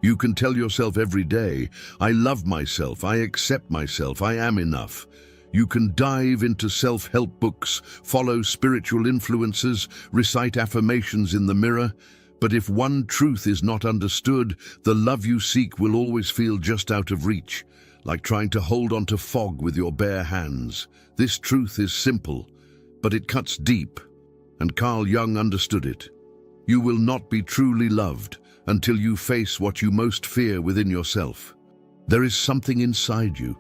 You can tell yourself every day, I love myself, I accept myself, I am enough. You can dive into self-help books, follow spiritual influences, recite affirmations in the mirror, but if one truth is not understood, the love you seek will always feel just out of reach, like trying to hold onto fog with your bare hands. This truth is simple, but it cuts deep, and Carl Jung understood it. You will not be truly loved until you face what you most fear within yourself. There is something inside you,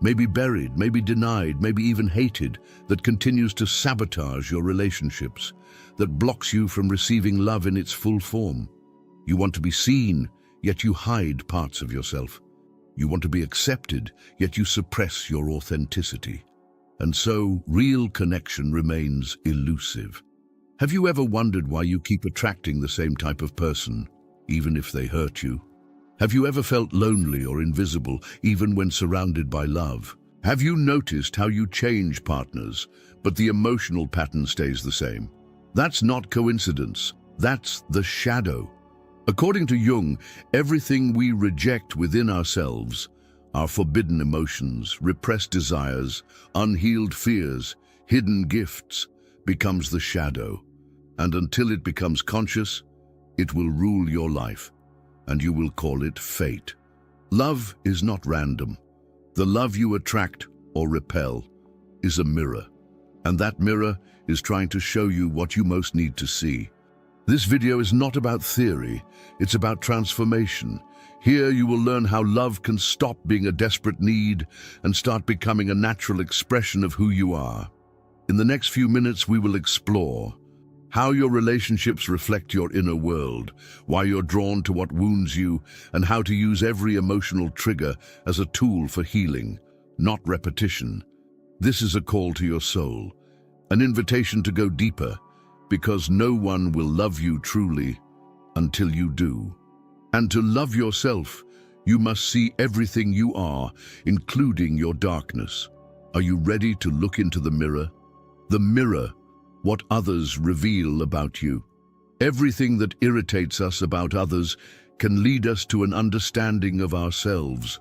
maybe buried, maybe denied, maybe even hated, that continues to sabotage your relationships, that blocks you from receiving love in its full form. You want to be seen, yet you hide parts of yourself. You want to be accepted, yet you suppress your authenticity. And so, real connection remains elusive. Have you ever wondered why you keep attracting the same type of person, even if they hurt you? Have you ever felt lonely or invisible, even when surrounded by love? Have you noticed how you change partners, but the emotional pattern stays the same? That's not coincidence. That's the shadow. According to Jung, everything we reject within ourselves, our forbidden emotions, repressed desires, unhealed fears, hidden gifts, becomes the shadow. And until it becomes conscious, it will rule your life, and you will call it fate. Love is not random. The love you attract or repel is a mirror, and that mirror is trying to show you what you most need to see. This video is not about theory, it's about transformation. Here you will learn how love can stop being a desperate need and start becoming a natural expression of who you are. In the next few minutes, we will explore how your relationships reflect your inner world, why you're drawn to what wounds you, and how to use every emotional trigger as a tool for healing, not repetition. This is a call to your soul, an invitation to go deeper, because no one will love you truly until you do. And to love yourself, you must see everything you are, including your darkness. Are you ready to look into the mirror? The mirror, what others reveal about you. Everything that irritates us about others can lead us to an understanding of ourselves.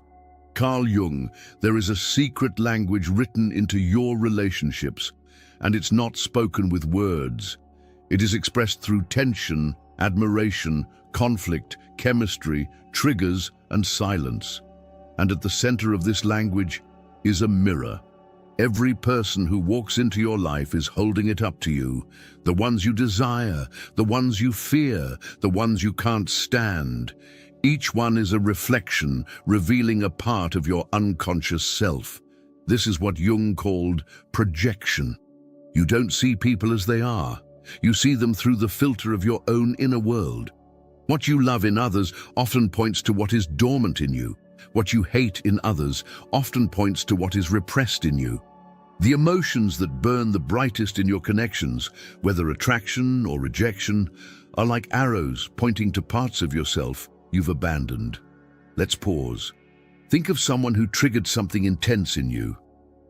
Carl Jung, there is a secret language written into your relationships, and it's not spoken with words. It is expressed through tension, admiration, conflict, chemistry, triggers, and silence. And at the center of this language is a mirror. Every person who walks into your life is holding it up to you. The ones you desire, the ones you fear, the ones you can't stand. Each one is a reflection, revealing a part of your unconscious self. This is what Jung called projection. You don't see people as they are. You see them through the filter of your own inner world. What you love in others often points to what is dormant in you. What you hate in others often points to what is repressed in you. The emotions that burn the brightest in your connections, whether attraction or rejection, are like arrows pointing to parts of yourself you've abandoned. Let's pause. Think of someone who triggered something intense in you.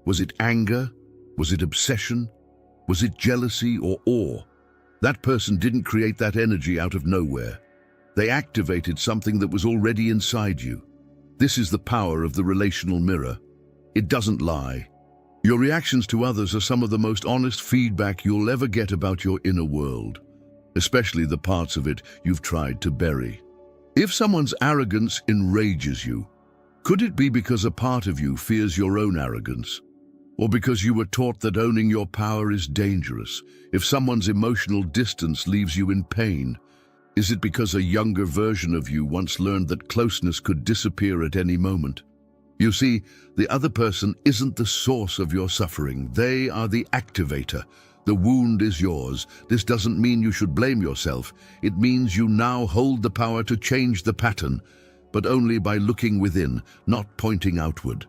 Was it anger? Was it obsession? Was it jealousy or awe? That person didn't create that energy out of nowhere. They activated something that was already inside you. This is the power of the relational mirror. It doesn't lie. Your reactions to others are some of the most honest feedback you'll ever get about your inner world, especially the parts of it you've tried to bury. If someone's arrogance enrages you, could it be because a part of you fears your own arrogance? Or because you were taught that owning your power is dangerous? If someone's emotional distance leaves you in pain, is it because a younger version of you once learned that closeness could disappear at any moment? You see, the other person isn't the source of your suffering. They are the activator. The wound is yours. This doesn't mean you should blame yourself. It means you now hold the power to change the pattern, but only by looking within, not pointing outward.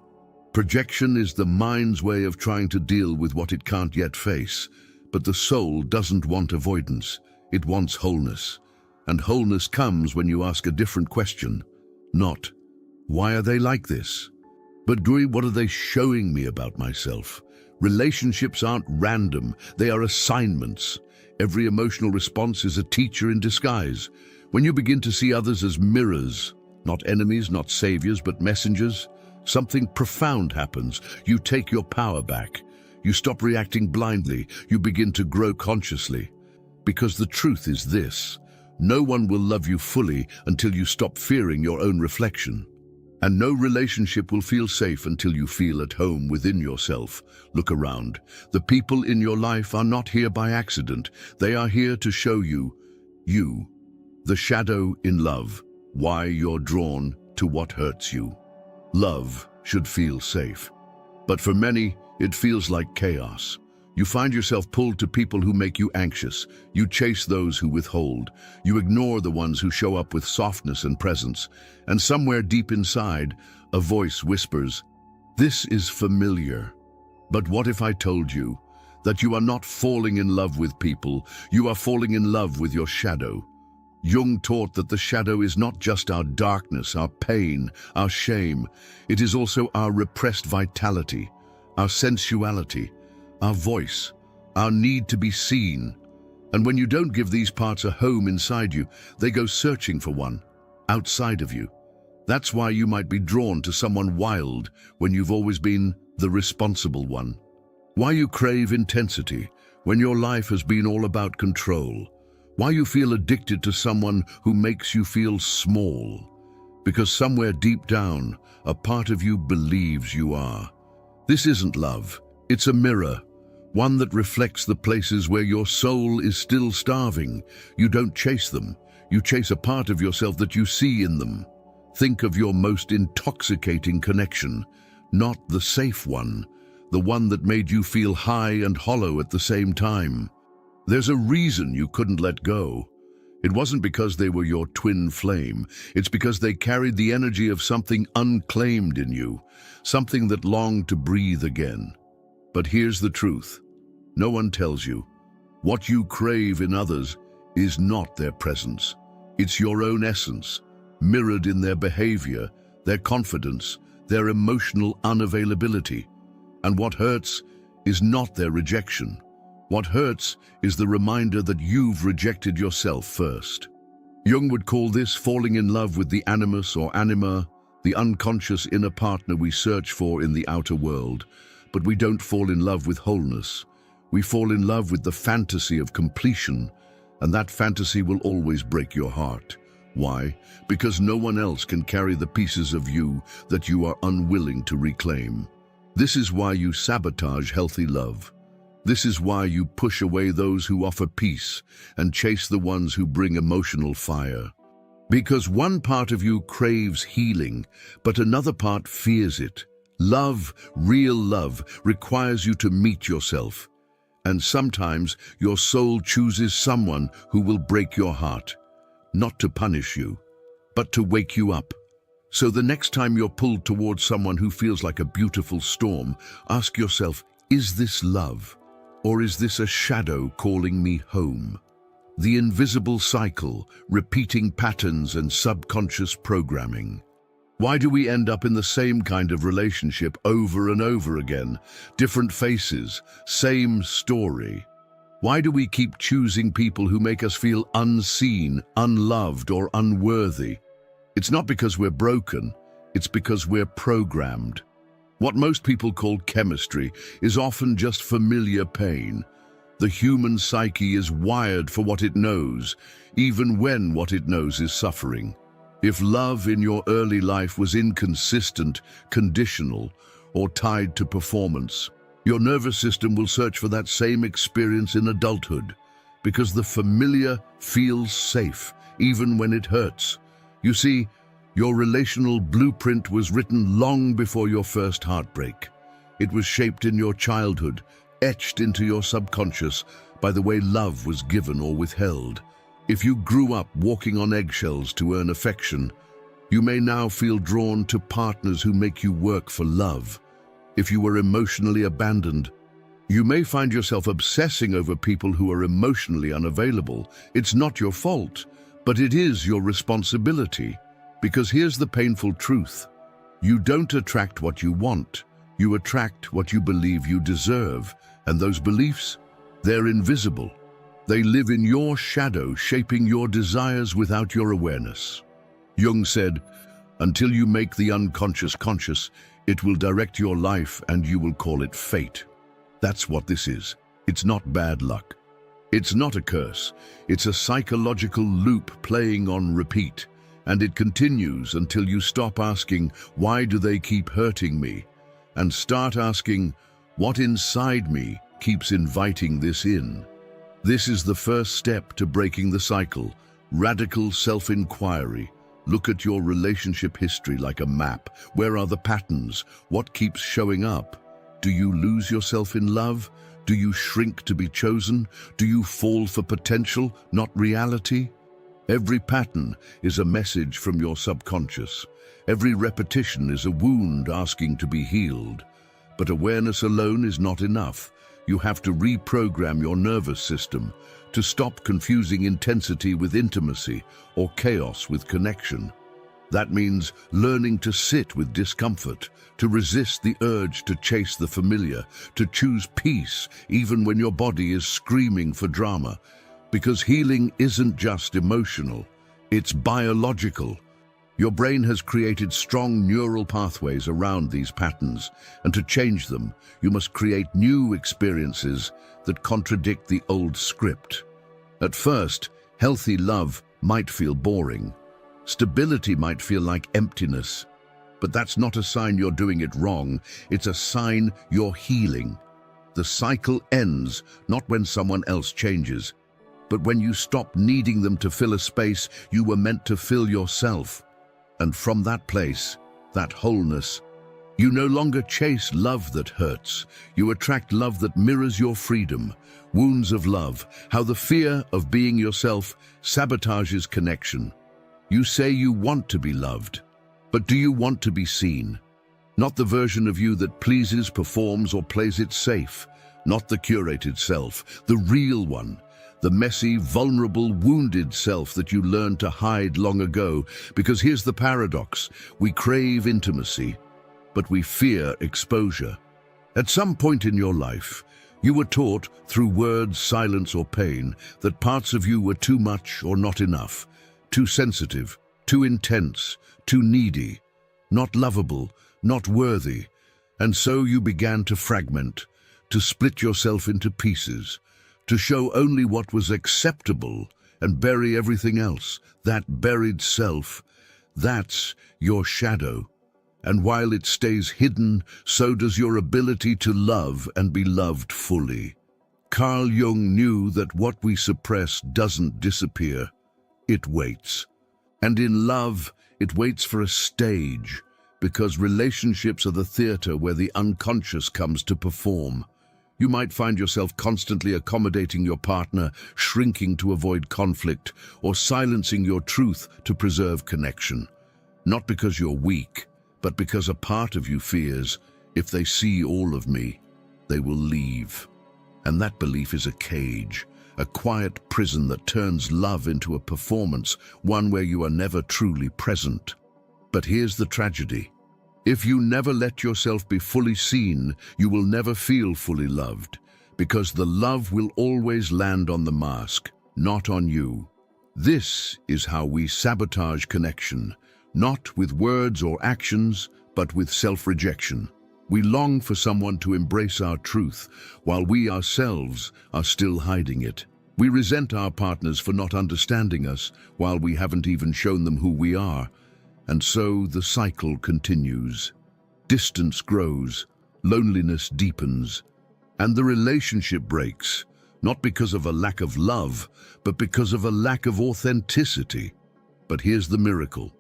Projection is the mind's way of trying to deal with what it can't yet face. But the soul doesn't want avoidance. It wants wholeness. And wholeness comes when you ask a different question. Not, why are they like this? But, what are they showing me about myself? Relationships aren't random. They are assignments. Every emotional response is a teacher in disguise. When you begin to see others as mirrors, Not enemies, not saviors, but messengers. Something profound happens. You take your power back. You stop reacting blindly. You begin to grow consciously. Because the truth is this: no one will love you fully until you stop fearing your own reflection. And no relationship will feel safe until you feel at home within yourself. Look around. The people in your life are not here by accident. They are here to show you, the shadow in love, why you're drawn to what hurts you. Love should feel safe. But for many, it feels like chaos. You find yourself pulled to people who make you anxious. You chase those who withhold. You ignore the ones who show up with softness and presence. And somewhere deep inside, a voice whispers, "This is familiar." But what if I told you that you are not falling in love with people, you are falling in love with your shadow? Jung taught that the shadow is not just our darkness, our pain, our shame. It is also our repressed vitality, our sensuality, our voice, our need to be seen. And when you don't give these parts a home inside you, they go searching for one, outside of you. That's why you might be drawn to someone wild when you've always been the responsible one. Why you crave intensity when your life has been all about control. Why you feel addicted to someone who makes you feel small. Because somewhere deep down, a part of you believes you are. This isn't love, it's a mirror. One that reflects the places where your soul is still starving. You don't chase them. You chase a part of yourself that you see in them. Think of your most intoxicating connection, not the safe one, the one that made you feel high and hollow at the same time. There's a reason you couldn't let go. It wasn't because they were your twin flame. It's because they carried the energy of something unclaimed in you, something that longed to breathe again. But here's the truth. No one tells you. What you crave in others is not their presence. It's your own essence, mirrored in their behavior, their confidence, their emotional unavailability. And what hurts is not their rejection. What hurts is the reminder that you've rejected yourself first. Jung would call this falling in love with the animus or anima, the unconscious inner partner we search for in the outer world. But we don't fall in love with wholeness. We fall in love with the fantasy of completion, and that fantasy will always break your heart. Why? Because no one else can carry the pieces of you that you are unwilling to reclaim. This is why you sabotage healthy love. This is why you push away those who offer peace and chase the ones who bring emotional fire. Because one part of you craves healing, but another part fears it. Love, real love, requires you to meet yourself. And sometimes your soul chooses someone who will break your heart, not to punish you, but to wake you up. So the next time you're pulled towards someone who feels like a beautiful storm, ask yourself, is this love? Or is this a shadow calling me home? The invisible cycle, repeating patterns and subconscious programming. Why do we end up in the same kind of relationship over and over again? Different faces, same story. Why do we keep choosing people who make us feel unseen, unloved, or unworthy? It's not because we're broken, it's because we're programmed. What most people call chemistry is often just familiar pain. The human psyche is wired for what it knows, even when what it knows is suffering. If love in your early life was inconsistent, conditional, or tied to performance, your nervous system will search for that same experience in adulthood, because the familiar feels safe, even when it hurts. You see, your relational blueprint was written long before your first heartbreak. It was shaped in your childhood, etched into your subconscious by the way love was given or withheld. If you grew up walking on eggshells to earn affection, you may now feel drawn to partners who make you work for love. If you were emotionally abandoned, you may find yourself obsessing over people who are emotionally unavailable. It's not your fault, but it is your responsibility. Because here's the painful truth. You don't attract what you want. You attract what you believe you deserve. And those beliefs, they're invisible. They live in your shadow, shaping your desires without your awareness. Jung said, Until you make the unconscious conscious, it will direct your life and you will call it fate. That's what this is. It's not bad luck. It's not a curse. It's a psychological loop playing on repeat. And it continues until you stop asking, why do they keep hurting me? And start asking, what inside me keeps inviting this in? This is the first step to breaking the cycle. Radical self-inquiry. Look at your relationship history like a map. Where are the patterns? What keeps showing up? Do you lose yourself in love? Do you shrink to be chosen? Do you fall for potential, not reality? Every pattern is a message from your subconscious. Every repetition is a wound asking to be healed. But awareness alone is not enough. You have to reprogram your nervous system to stop confusing intensity with intimacy or chaos with connection. That means learning to sit with discomfort, to resist the urge to chase the familiar, to choose peace even when your body is screaming for drama. Because healing isn't just emotional, it's biological. Your brain has created strong neural pathways around these patterns, and to change them, you must create new experiences that contradict the old script. At first, healthy love might feel boring. Stability might feel like emptiness. But that's not a sign you're doing it wrong. It's a sign you're healing. The cycle ends not when someone else changes, but when you stop needing them to fill a space you were meant to fill yourself. And from that place, that wholeness, you no longer chase love that hurts. You attract love that mirrors your freedom. Wounds of love, how the fear of being yourself sabotages connection. You say you want to be loved, but do you want to be seen? Not the version of you that pleases, performs, or plays it safe. Not the curated self, the real one. The messy, vulnerable, wounded self that you learned to hide long ago. Because here's the paradox. We crave intimacy, but we fear exposure. At some point in your life, you were taught, through words, silence, or pain, that parts of you were too much or not enough, too sensitive, too intense, too needy, not lovable, not worthy. And so you began to fragment, to split yourself into pieces, to show only what was acceptable and bury everything else. That buried self, that's your shadow. And while it stays hidden, so does your ability to love and be loved fully. Carl Jung knew that what we suppress doesn't disappear, it waits. And in love, it waits for a stage, because relationships are the theater where the unconscious comes to perform. You might find yourself constantly accommodating your partner, shrinking to avoid conflict, or silencing your truth to preserve connection. Not because you're weak, but because a part of you fears, if they see all of me, they will leave. And that belief is a cage, a quiet prison that turns love into a performance, one where you are never truly present. But here's the tragedy. If you never let yourself be fully seen, you will never feel fully loved, because the love will always land on the mask, not on you. This is how we sabotage connection, not with words or actions, but with self-rejection. We long for someone to embrace our truth, while we ourselves are still hiding it. We resent our partners for not understanding us, while we haven't even shown them who we are. And so the cycle continues. Distance grows, loneliness deepens, and the relationship breaks, not because of a lack of love, but because of a lack of authenticity. But here's the miracle.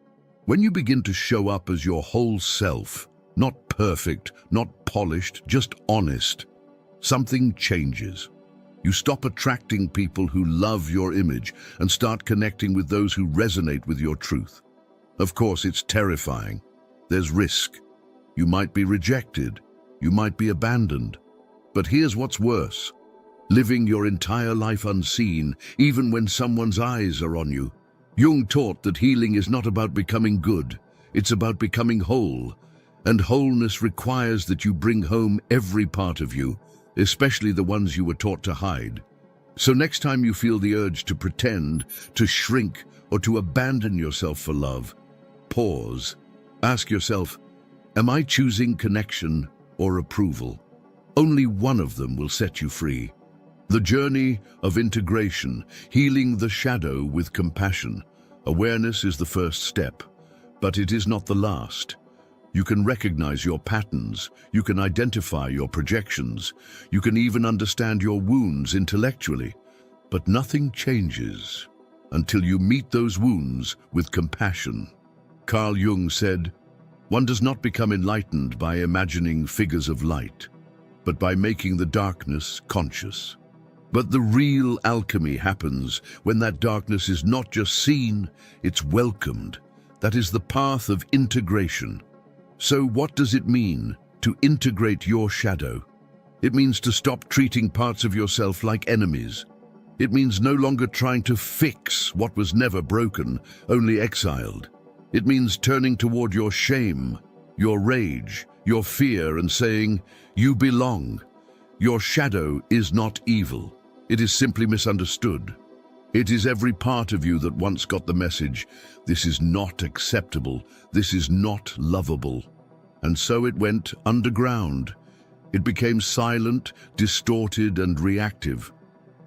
When you begin to show up as your whole self, not perfect, not polished, just honest, something changes. You stop attracting people who love your image and start connecting with those who resonate with your truth. Of course, it's terrifying. There's risk. You might be rejected. You might be abandoned. But here's what's worse. Living your entire life unseen, even when someone's eyes are on you. Jung taught that healing is not about becoming good. It's about becoming whole. And wholeness requires that you bring home every part of you, especially the ones you were taught to hide. So next time you feel the urge to pretend, to shrink, or to abandon yourself for love, pause Ask yourself, am I choosing connection or approval? Only one of them will set you free. The journey of integration, healing the shadow with compassion. Awareness is the first step, but it is not the last. You can recognize your patterns, you can identify your projections, you can even understand your wounds intellectually, but nothing changes until you meet those wounds with compassion. Carl Jung said, "One does not become enlightened by imagining figures of light, but by making the darkness conscious." But the real alchemy happens when that darkness is not just seen, it's welcomed. That is the path of integration. So what does it mean to integrate your shadow? It means to stop treating parts of yourself like enemies. It means no longer trying to fix what was never broken, only exiled. It means turning toward your shame, your rage, your fear, and saying, "You belong." Your shadow is not evil. It is simply misunderstood. It is every part of you that once got the message, "This is not acceptable, this is not lovable." And so it went underground. It became silent, distorted, and reactive.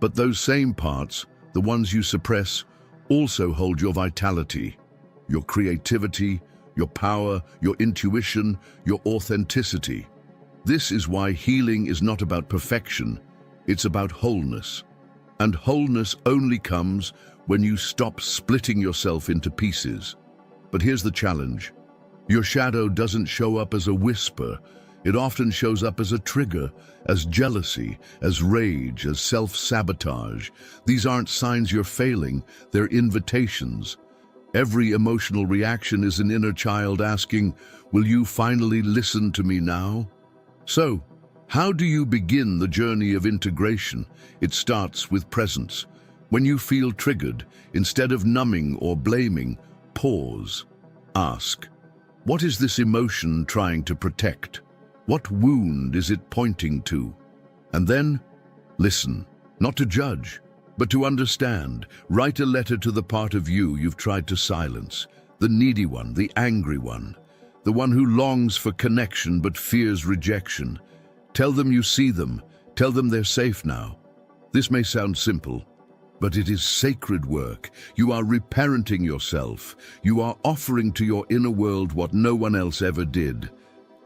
But those same parts, the ones you suppress, also hold your vitality, your creativity, your power, your intuition, your authenticity. This is why healing is not about perfection, it's about wholeness. And wholeness only comes when you stop splitting yourself into pieces. But here's the challenge. Your shadow doesn't show up as a whisper. It often shows up as a trigger, as jealousy, as rage, as self-sabotage. These aren't signs you're failing, they're invitations. Every emotional reaction is an inner child asking, "Will you finally listen to me now?" So, how do you begin the journey of integration? It starts with presence. When you feel triggered, instead of numbing or blaming, pause. Ask, what is this emotion trying to protect? What wound is it pointing to? And then, listen, not to judge, but to understand. Write a letter to the part of you you've tried to silence, the needy one, the angry one, the one who longs for connection but fears rejection. Tell them you see them. Tell them they're safe now. This may sound simple, but it is sacred work. You are reparenting yourself. You are offering to your inner world what no one else ever did.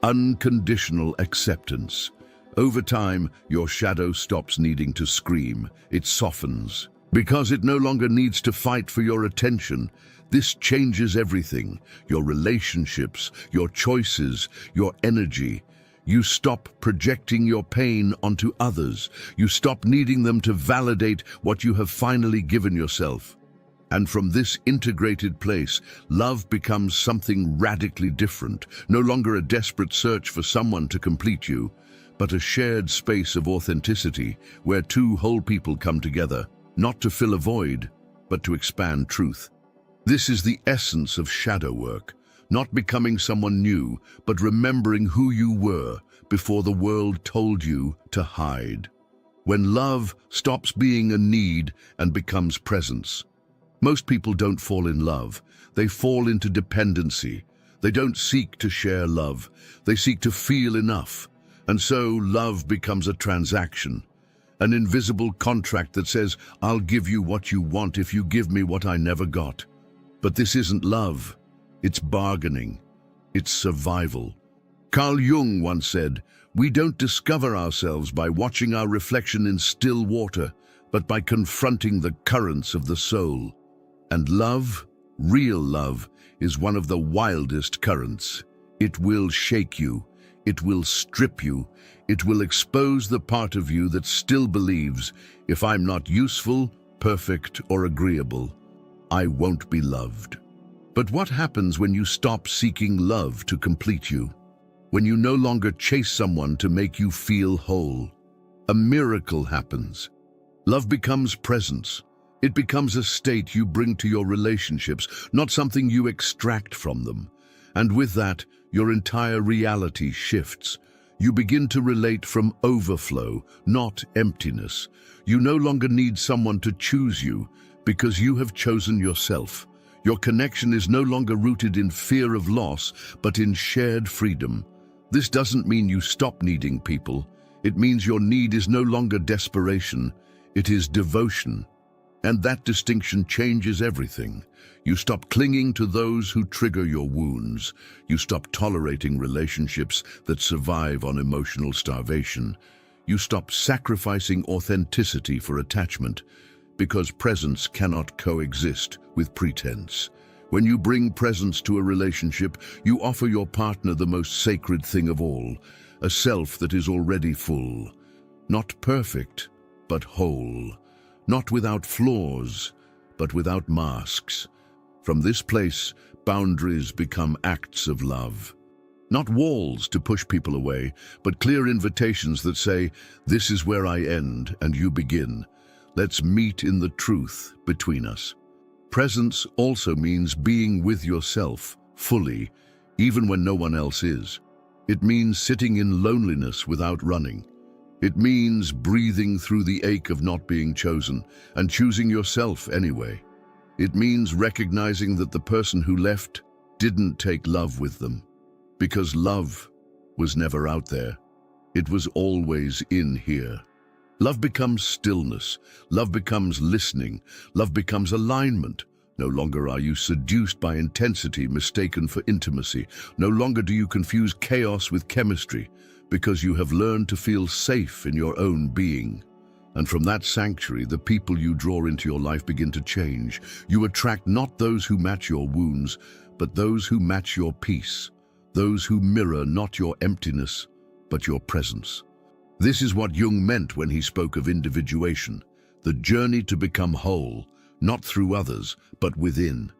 Unconditional acceptance. Over time, your shadow stops needing to scream. It softens. Because it no longer needs to fight for your attention. This changes everything. Your relationships, your choices, your energy. You stop projecting your pain onto others. You stop needing them to validate what you have finally given yourself. And from this integrated place, love becomes something radically different. No longer a desperate search for someone to complete you, but a shared space of authenticity where two whole people come together, not to fill a void, but to expand truth. This is the essence of shadow work. Not becoming someone new, but remembering who you were before the world told you to hide. When love stops being a need and becomes presence. Most people don't fall in love. They fall into dependency. They don't seek to share love. They seek to feel enough. And so love becomes a transaction. An invisible contract that says, "I'll give you what you want if you give me what I never got." But this isn't love. It's bargaining. It's survival. Carl Jung once said, "We don't discover ourselves by watching our reflection in still water, but by confronting the currents of the soul." And love, real love, is one of the wildest currents. It will shake you. It will strip you. It will expose the part of you that still believes, "If I'm not useful, perfect, or agreeable, I won't be loved." But what happens when you stop seeking love to complete you? When you no longer chase someone to make you feel whole? A miracle happens. Love becomes presence. It becomes a state you bring to your relationships, not something you extract from them. And with that, your entire reality shifts. You begin to relate from overflow, not emptiness. You no longer need someone to choose you because you have chosen yourself. Your connection is no longer rooted in fear of loss, but in shared freedom. This doesn't mean you stop needing people. It means your need is no longer desperation, it is devotion. And that distinction changes everything. You stop clinging to those who trigger your wounds. You stop tolerating relationships that survive on emotional starvation. You stop sacrificing authenticity for attachment, because presence cannot coexist with pretense. When you bring presence to a relationship, you offer your partner the most sacred thing of all, a self that is already full. Not perfect, but whole. Not without flaws, but without masks. From this place, boundaries become acts of love. Not walls to push people away, but clear invitations that say, "This is where I end and you begin. Let's meet in the truth between us." Presence also means being with yourself fully, even when no one else is. It means sitting in loneliness without running. It means breathing through the ache of not being chosen and choosing yourself anyway. It means recognizing that the person who left didn't take love with them, because love was never out there. It was always in here. Love becomes stillness. Love becomes listening. Love becomes alignment. No longer are you seduced by intensity mistaken for intimacy. No longer do you confuse chaos with chemistry, because you have learned to feel safe in your own being. And from that sanctuary, the people you draw into your life begin to change. You attract not those who match your wounds, but those who match your peace. Those who mirror not your emptiness, but your presence. This is what Jung meant when he spoke of individuation, the journey to become whole, not through others, but within.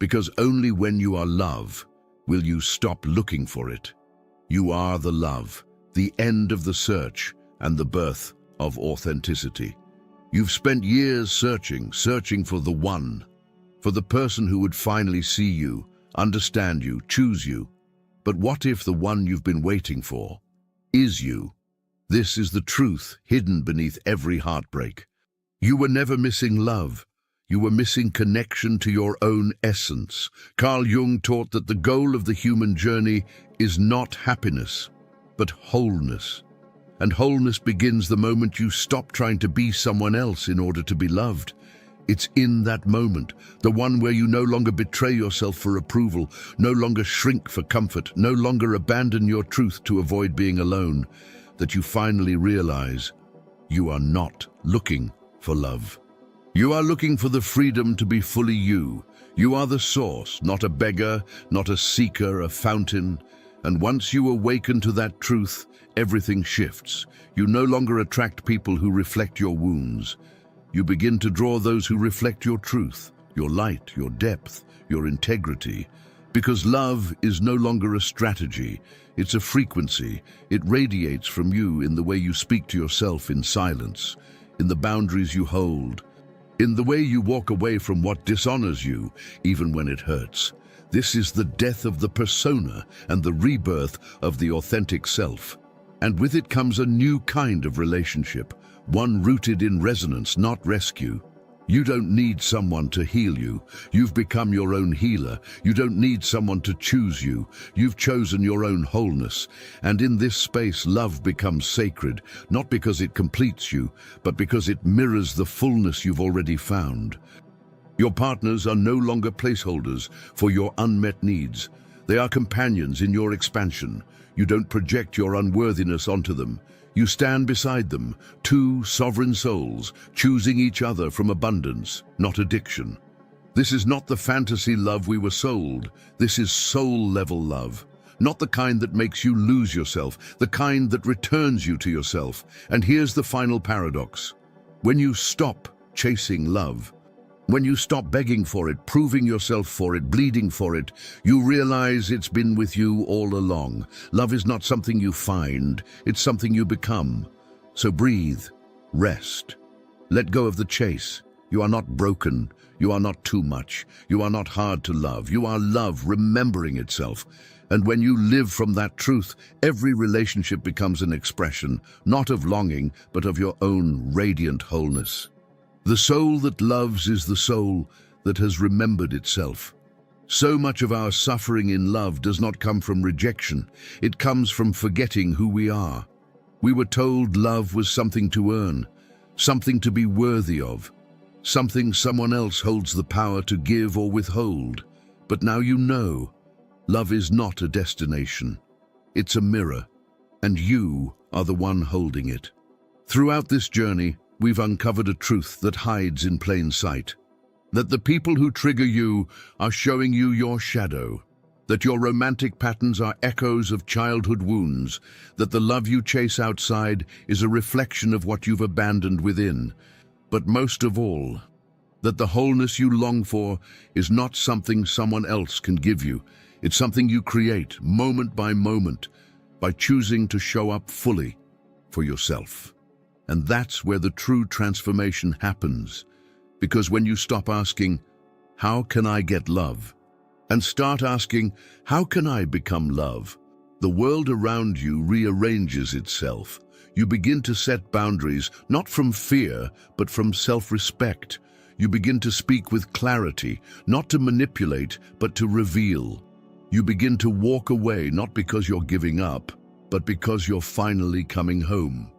Because only when you are love will you stop looking for it. You are the love, the end of the search and the birth of authenticity. You've spent years searching for the one, for the person who would finally see you, understand you, choose you. But what if the one you've been waiting for is you? This is the truth hidden beneath every heartbreak. You were never missing love. You were missing connection to your own essence. Carl Jung taught that the goal of the human journey is not happiness, but wholeness. And wholeness begins the moment you stop trying to be someone else in order to be loved. It's in that moment, the one where you no longer betray yourself for approval, no longer shrink for comfort, no longer abandon your truth to avoid being alone, that you finally realize you are not looking for love. You are looking for the freedom to be fully you. You are the source, not a beggar, not a seeker, a fountain. And once you awaken to that truth, everything shifts. You no longer attract people who reflect your wounds. You begin to draw those who reflect your truth, your light, your depth, your integrity. Because love is no longer a strategy, it's a frequency. It radiates from you in the way you speak to yourself in silence, in the boundaries you hold, in the way you walk away from what dishonors you, even when it hurts. This is the death of the persona and the rebirth of the authentic self. And with it comes a new kind of relationship, one rooted in resonance, not rescue. You don't need someone to heal you. You've become your own healer. You don't need someone to choose you. You've chosen your own wholeness. And in this space, love becomes sacred, not because it completes you, but because it mirrors the fullness you've already found. Your partners are no longer placeholders for your unmet needs. They are companions in your expansion. You don't project your unworthiness onto them. You stand beside them, two sovereign souls, choosing each other from abundance, not addiction. This is not the fantasy love we were sold. This is soul-level love. Not the kind that makes you lose yourself, the kind that returns you to yourself. And here's the final paradox. When you stop chasing love, when you stop begging for it, proving yourself for it, bleeding for it, you realize it's been with you all along. Love is not something you find, it's something you become. So breathe, rest, let go of the chase. You are not broken, you are not too much, you are not hard to love. You are love remembering itself. And when you live from that truth, every relationship becomes an expression, not of longing, but of your own radiant wholeness. The soul that loves is the soul that has remembered itself. So much of our suffering in love does not come from rejection. It comes from forgetting who we are. We were told love was something to earn, something to be worthy of, something someone else holds the power to give or withhold. But now you know, love is not a destination. It's a mirror, and you are the one holding it. Throughout this journey, we've uncovered a truth that hides in plain sight. That the people who trigger you are showing you your shadow. That your romantic patterns are echoes of childhood wounds. That the love you chase outside is a reflection of what you've abandoned within. But most of all, that the wholeness you long for is not something someone else can give you. It's something you create, moment by moment, by choosing to show up fully for yourself. And that's where the true transformation happens. Because when you stop asking, how can I get love? And start asking, how can I become love? The world around you rearranges itself. You begin to set boundaries, not from fear, but from self-respect. You begin to speak with clarity, not to manipulate, but to reveal. You begin to walk away, not because you're giving up, but because you're finally coming home.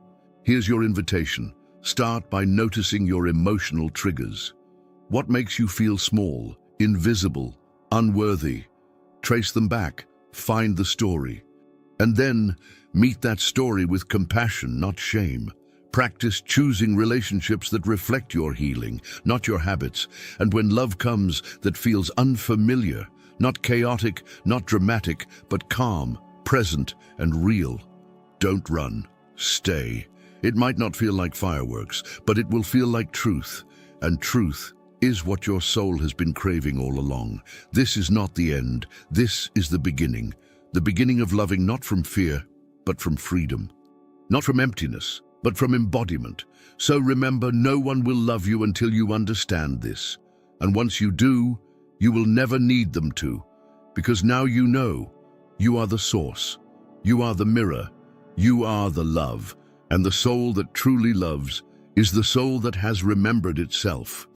Here's your invitation. Start by noticing your emotional triggers. What makes you feel small, invisible, unworthy? Trace them back, find the story. And then meet that story with compassion, not shame. Practice choosing relationships that reflect your healing, not your habits. And when love comes that feels unfamiliar, not chaotic, not dramatic, but calm, present, and real, don't run. Stay. It might not feel like fireworks, but it will feel like truth. And truth is what your soul has been craving all along. This is not the end. This is the beginning. The beginning of loving not from fear, but from freedom. Not from emptiness, but from embodiment. So remember, no one will love you until you understand this. And once you do, you will never need them to. Because now you know, you are the source. You are the mirror. You are the love. And the soul that truly loves is the soul that has remembered itself.